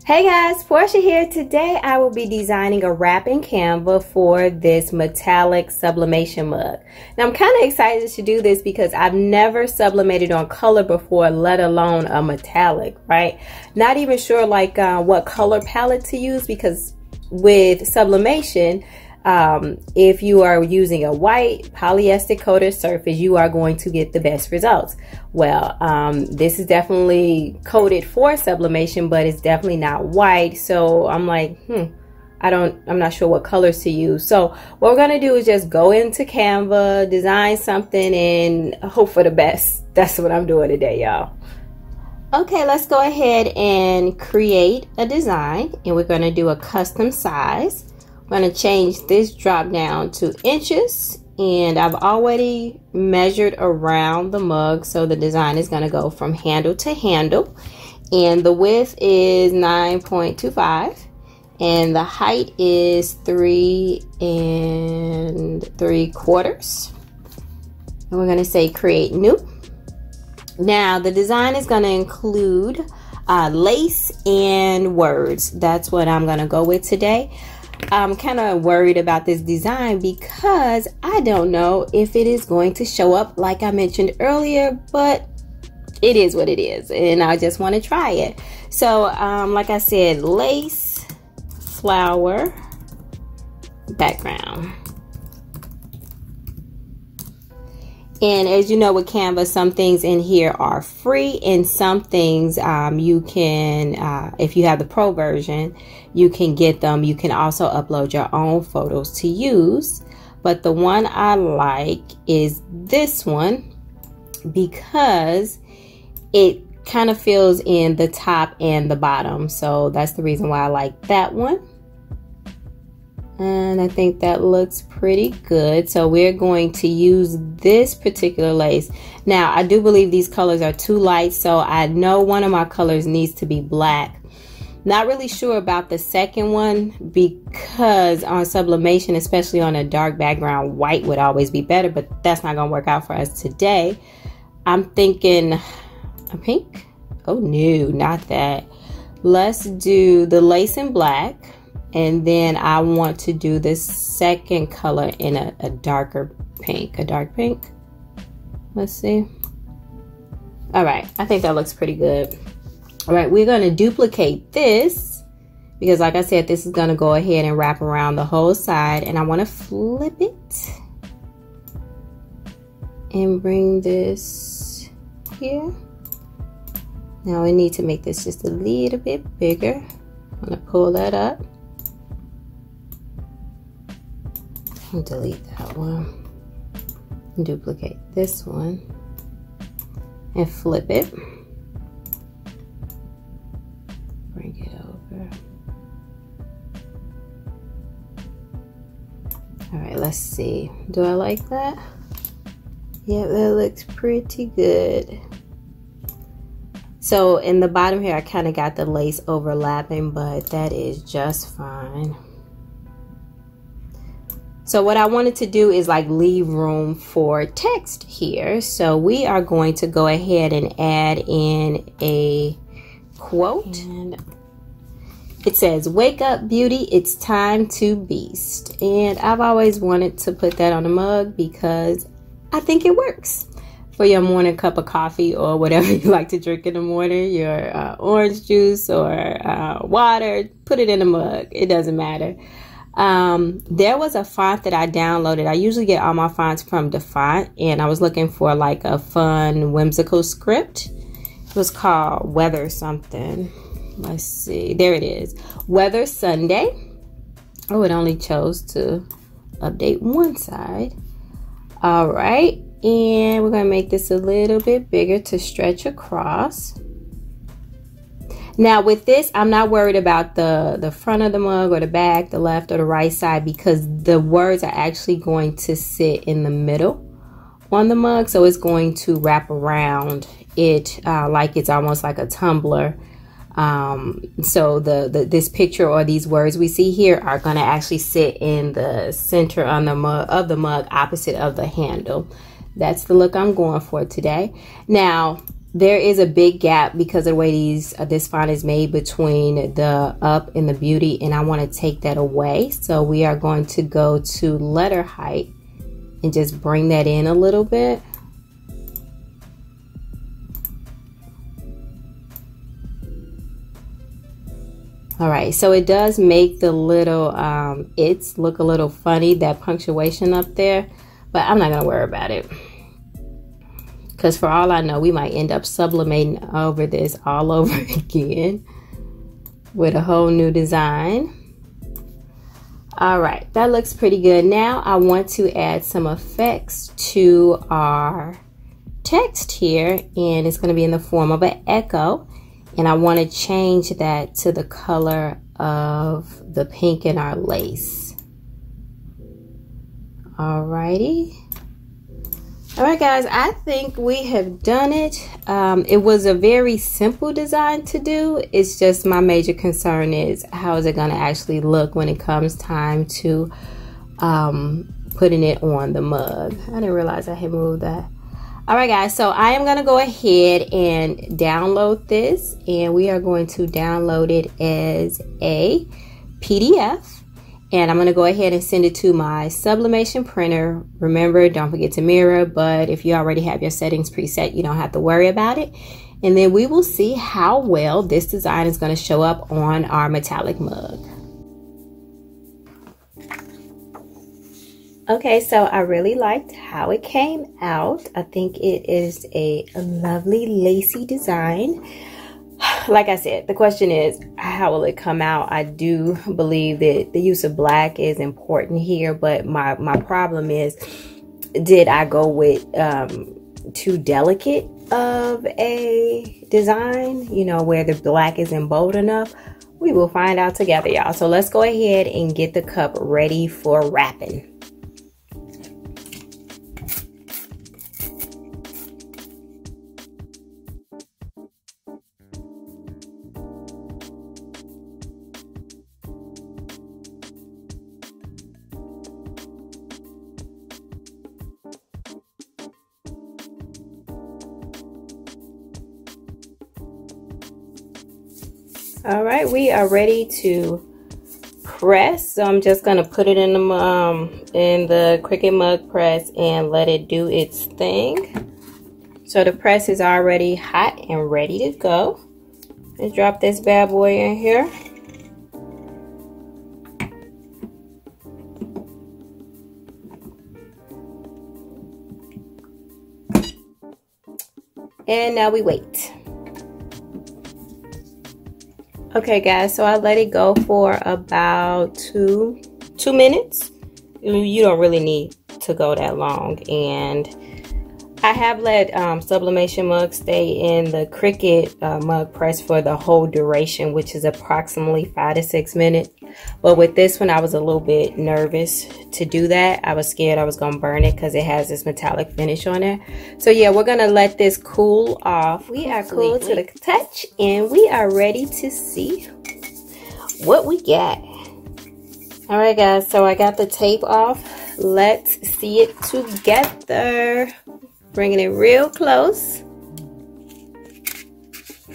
Hey guys, Portia here. Today I will be designing a wrap in Canva for this metallic sublimation mug. Now I'm kind of excited to do this because I've never sublimated on color before, let alone a metallic, right? Not even sure like what color palette to use, because with sublimation, if you are using a white polyester coated surface, you are going to get the best results. Well, this is definitely coated for sublimation, but it's definitely not white. So I'm like, I'm not sure what colors to use. So what we're going to do is just go into Canva, design something, and hope for the best. That's what I'm doing today, y'all. Okay, let's go ahead and create a design, and we're going to do a custom size. I'm going to change this drop down to inches, and I've already measured around the mug, so the design is going to go from handle to handle, and the width is 9.25 and the height is 3 3/4, and we're going to say create new. Now the design is going to include lace and words. That's what I'm going to go with today. I'm kind of worried about this design because I don't know if it is going to show up like I mentioned earlier, but it is what it is, and I just want to try it. So like I said, lace, flower, background. And as you know with Canva, some things in here are free, and some things you can, if you have the pro version, you can get them. You can also upload your own photos to use. But the one I like is this one because it kind of fills in the top and the bottom. So that's the reason why I like that one. And I think that looks pretty good. So we're going to use this particular lace. Now, I do believe these colors are too light, so I know one of my colors needs to be black. Not really sure about the second one because on sublimation, especially on a dark background, white would always be better, but that's not gonna work out for us today. I'm thinking a pink. Oh no, not that. Let's do the lace in black. And then I want to do this second color in a darker pink, a dark pink. Let's see. All right, I think that looks pretty good. All right, we're going to duplicate this because like I said, this is going to go ahead and wrap around the whole side, and I want to flip it and bring this here. Now we need to make this just a little bit bigger. I'm going to pull that up. Delete that one, duplicate this one, and flip it. Bring it over. All right, let's see. Do I like that? Yeah, that looks pretty good. So in the bottom here, I kind of got the lace overlapping, but that is just fine. So what I wanted to do is like leave room for text here. So we are going to go ahead and add in a quote. And it says, "Wake up, beauty, it's time to beast." And I've always wanted to put that on a mug because I think it works for your morning cup of coffee or whatever you like to drink in the morning, your orange juice or water. Put it in a mug. It doesn't matter. There was a font that I downloaded. I usually get all my fonts from the font, and I was looking for like a fun, whimsical script. It was called Weather something. Let's see. There it is. Weather Sunday. Oh, it only chose to update one side. All right. And we're going to make this a little bit bigger to stretch across. Now with this, I'm not worried about the front of the mug or the back, the left or the right side, because the words are actually going to sit in the middle on the mug. So it's going to wrap around it like it's almost like a tumbler. So this picture or these words we see here are going to actually sit in the center on the mug opposite of the handle. That's the look I'm going for today. Now, there is a big gap because of the way this font is made between the up and the beauty, and I want to take that away. So we are going to go to letter height and just bring that in a little bit. All right, so it does make the little its look a little funny, that punctuation up there, but I'm not gonna worry about it, because for all I know, we might end up sublimating over this all over again with a whole new design. All right, that looks pretty good. Now I want to add some effects to our text here, and it's gonna be in the form of an echo. And I want to change that to the color of the pink in our lace. Alrighty. Alright guys, I think we have done it. It was a very simple design to do. It's just my major concern is how is it going to actually look when it comes time to putting it on the mug. I didn't realize I had moved that. Alright guys, so I am going to go ahead and download this, and we are going to download it as a PDF, and I'm going to go ahead and send it to my sublimation printer. Remember, don't forget to mirror, but if you already have your settings preset, you don't have to worry about it. And then we will see how well this design is going to show up on our metallic mug. Okay, so I really liked how it came out. I think it is a lovely lacy design. Like I said, the question is, how will it come out? I do believe that the use of black is important here, but my problem is, did I go with too delicate of a design, you know, where the black isn't bold enough? We will find out together, y'all. So let's go ahead and get the cup ready for wrapping. All right, we are ready to press. So I'm just gonna put it in the Cricut Mug Press and let it do its thing. So the press is already hot and ready to go. Let's drop this bad boy in here. And now we wait. Okay guys, so I let it go for about two minutes. You don't really need to go that long, and I have let Sublimation Mug stay in the Cricut Mug Press for the whole duration, which is approximately 5 to 6 minutes. But with this one, I was a little bit nervous to do that. I was scared I was going to burn it because it has this metallic finish on it. So yeah, we're going to let this cool off. We are cool to the touch, and we are ready to see what we got. All right, guys, so I got the tape off. Let's see it together. Bringing it real close.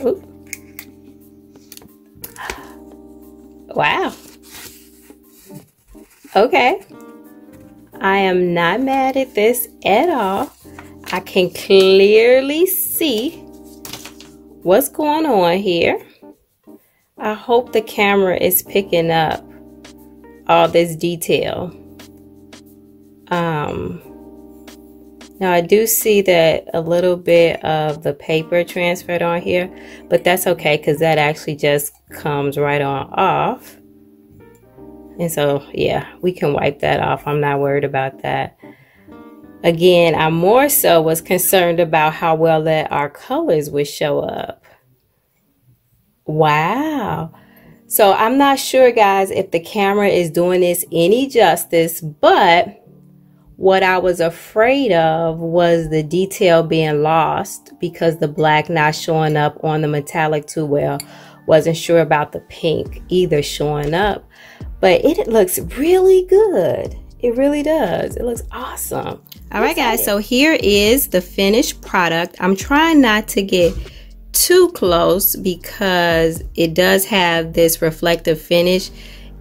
Ooh. Wow. Okay. I am not mad at this at all. I can clearly see what's going on here. I hope the camera is picking up all this detail. Now I do see that a little bit of the paper transferred on here, but that's okay because that actually just comes right on off. And so yeah, we can wipe that off. I'm not worried about that. Again, I more so was concerned about how well that our colors would show up. Wow. So I'm not sure, guys, if the camera is doing this any justice, but what I was afraid of was the detail being lost because the black not showing up on the metallic too well. Wasn't sure about the pink either showing up, but it looks really good. It really does. It looks awesome. All right, guys, so here is the finished product. I'm trying not to get too close because it does have this reflective finish.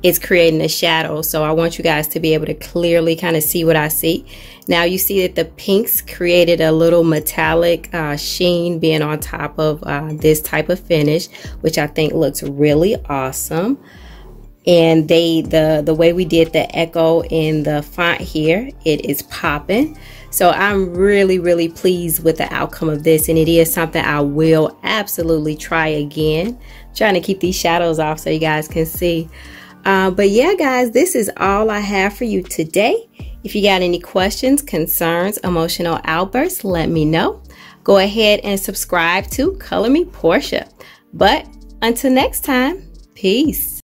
It's creating a shadow, so I want you guys to be able to clearly kind of see what I see. Now you see that the pinks created a little metallic sheen being on top of this type of finish, which I think looks really awesome. And the way we did the echo in the font here, it is popping. So I'm really pleased with the outcome of this, and it is something I will absolutely try again. I'm trying to keep these shadows off so you guys can see. But yeah, guys, this is all I have for you today. If you got any questions, concerns, emotional outbursts, let me know. Go ahead and subscribe to Color Me Portia. But until next time, peace.